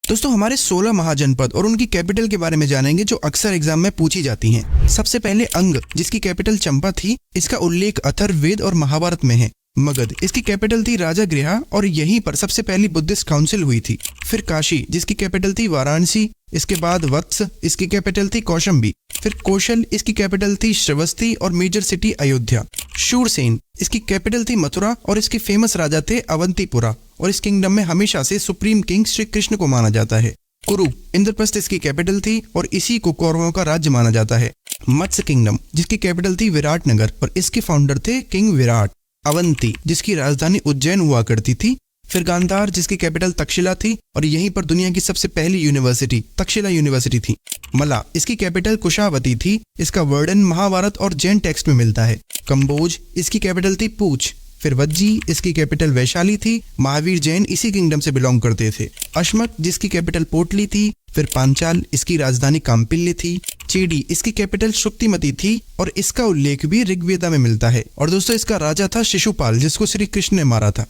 दोस्तों हमारे 16 महाजनपद और उनकी कैपिटल के बारे में जानेंगे जो अक्सर एग्जाम में पूछी जाती हैं। सबसे पहले अंग, जिसकी कैपिटल चंपा थी, इसका उल्लेख अथर्ववेद और महाभारत में है। मगध, इसकी कैपिटल थी राजागृहा और यहीं पर सबसे पहली बुद्धिस्ट काउंसिल हुई थी। फिर काशी, जिसकी कैपिटल थी वाराणसी। इसके बाद वत्स, इसकी कैपिटल थी कौशंबी। फिर कौशल, इसकी कैपिटल थी श्रवस्ती और मेजर सिटी अयोध्या। शूरसेन, इसकी कैपिटल थी मथुरा और इसके फेमस राजा थे अवंतीपुरा और इस किंगडम में हमेशा से सुप्रीम किंग श्री कृष्ण को माना जाता है। कुरु, इंद्रप्रस्थ इसकी कैपिटल थी और इसी को कौरवों का राज्य माना जाता है। मत्स्य किंगडम, जिसकी कैपिटल थी विराटनगर और इसके फाउंडर थे किंग विराट। अवंती, जिसकी राजधानी उज्जैन हुआ करती थी। फिर गांधार, जिसकी कैपिटल तक्षशिला थी और यहीं पर दुनिया की सबसे पहली यूनिवर्सिटी तक्षशिला यूनिवर्सिटी थी। मला, इसकी कैपिटल कुशावती थी। इसका वर्णन महाभारत और जैन टेक्स्ट में मिलता है। कंबोज, इसकी कैपिटल थी पूछ। फिर वज्जी, इसकी कैपिटल वैशाली थी। महावीर जैन इसी किंगडम से बिलोंग करते थे। अश्मक, जिसकी कैपिटल पोटली थी। फिर पांचाल, इसकी राजधानी काम्पिल्य थी। चेडी, इसकी कैपिटल शुक्तिमती थी और इसका उल्लेख भी ऋग्वेदा में मिलता है। और दोस्तों इसका राजा था शिशुपाल, जिसको श्री कृष्ण ने मारा था।